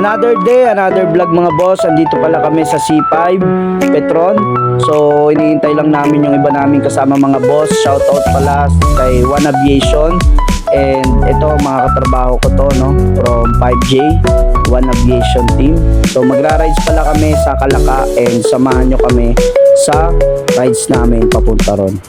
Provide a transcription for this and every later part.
Another day, another vlog mga boss. Andito pala kami sa C5 Petron. So iniintay lang namin yung iba namin kasama mga boss. Shoutout pala kay One Aviation. And ito mga katrabaho ko to, no, from 5J One Aviation team. So magra-rides pala kami sa Kalaka and samahan nyo kami sa rides namin papunta ron.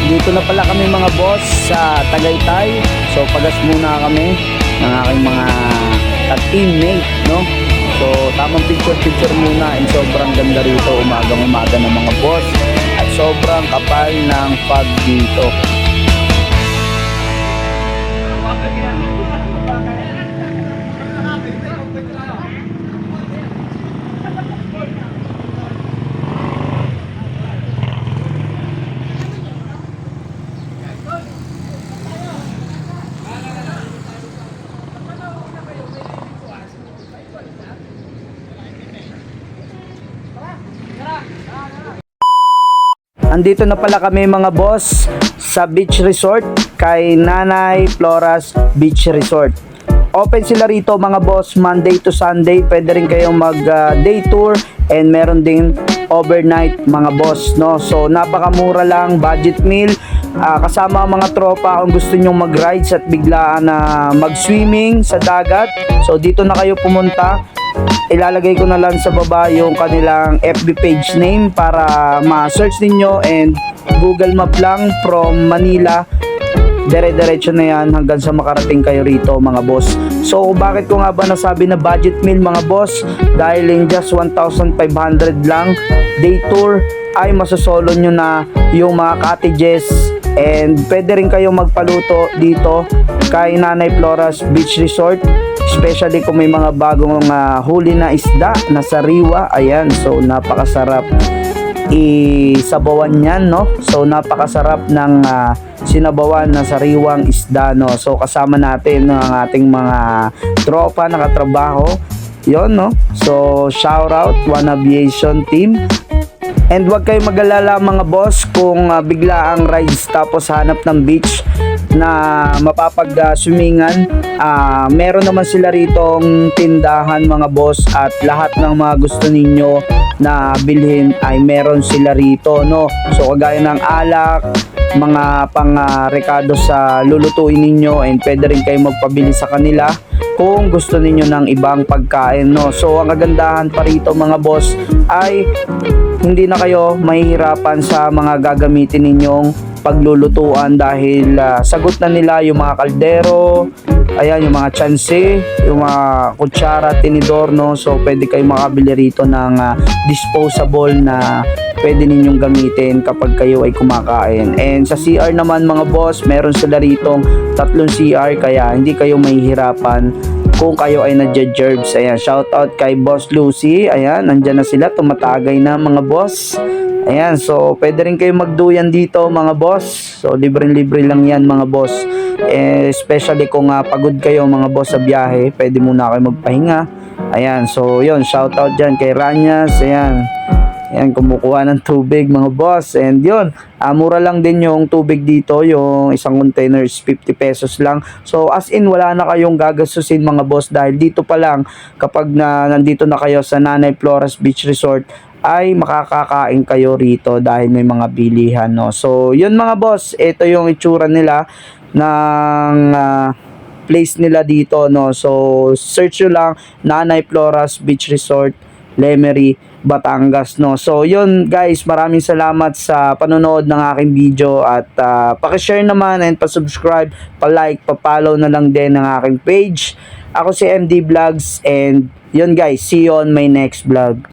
Dito na pala kami mga boss sa Tagaytay. So pagas muna kami ng aking mga ka-teammate, no? So tamang picture muna and sobrang ganda rito umagang-umaga ng mga boss at sobrang kapal ng fog dito. Andito na pala kami mga boss sa beach resort kay Nanay Floras Beach Resort. Open sila rito mga boss Monday to Sunday. Pwede rin kayong mag day tour and meron din overnight mga boss, no? So napakamura lang, budget meal. Kasama ang mga tropa kung gusto nyong mag-rides at biglaan na mag-swimming sa dagat. So dito na kayo pumunta. Ilalagay ko na lang sa baba yung kanilang FB page name para ma-search ninyo and Google Map lang from Manila. Dire-diretso na yan hanggang sa makarating kayo rito mga boss. So bakit ko nga ba nasabi na budget meal mga boss? Dahil in just 1,500 lang day tour ay masosolo nyo na yung mga cottages and pwede rin kayong magpaluto dito kay Nanay Floras Beach Resort. Especially kung may mga bagong huli na isda na sariwa. Ayan, so napakasarap isabawan yan, no? So napakasarap ng sinabawan na sariwang isda, no? So kasama natin ang ating mga tropa na katrabaho yon, no? So shout out One Aviation team. And wag kayong mag-alala mga boss kung bigla ang rides tapos hanap ng beach na mapapag-swimingan. Meron naman sila ritong tindahan mga boss at lahat ng mga gusto ninyo na bilhin ay meron sila rito, no? So kagaya ng alak, mga pang-rekado sa lulutuin ninyo and pwede rin kayo magpabili sa kanila kung gusto ninyo ng ibang pagkain, no? So ang kagandahan pa rito mga boss ay hindi na kayo mahihirapan sa mga gagamitin ninyong paglulutuan dahil sagot na nila yung mga kaldero, Ayan, yung mga chansi, yung mga kutsara, tinidor, no? So, pwede kayo makabili rito ng disposable na pwede ninyong gamitin kapag kayo ay kumakain. And sa CR naman mga boss, meron sila ritong 3 CR kaya hindi kayo mahihirapan kung kayo ay nadja-gerbs. Ayan, shout out kay Boss Lucy. Ayan, nandyan na sila, tumatagay na mga boss. Ayan, so pwede rin kayo magduyan dito mga boss. So libre-libre lang yan mga boss. Especially kung pagod kayo mga boss sa biyahe, pwede muna kayo magpahinga. Ayan, so yun, shout out dyan kay Ranyas. Ayan, ayan, kumukuha ng tubig mga boss. And yun, mura lang din yung tubig dito. Yung isang container is 50 pesos lang. So as in, wala na kayong gagastusin mga boss. Dahil dito pa lang, kapag nandito na kayo sa Nanay Floras Beach Resort, ay makakakain kayo rito dahil may mga bilihan, no? So yun mga boss, ito yung itsura nila ng place nila dito, no? So search nyo lang Nanay Floras Beach Resort, Lemery, Batangas, no? So yun guys, maraming salamat sa panonood ng aking video at paki-share naman and pa-subscribe, pa-like, pa-follow na lang din ng aking page. Ako si MD Vlogs and yun guys, see you on my next vlog.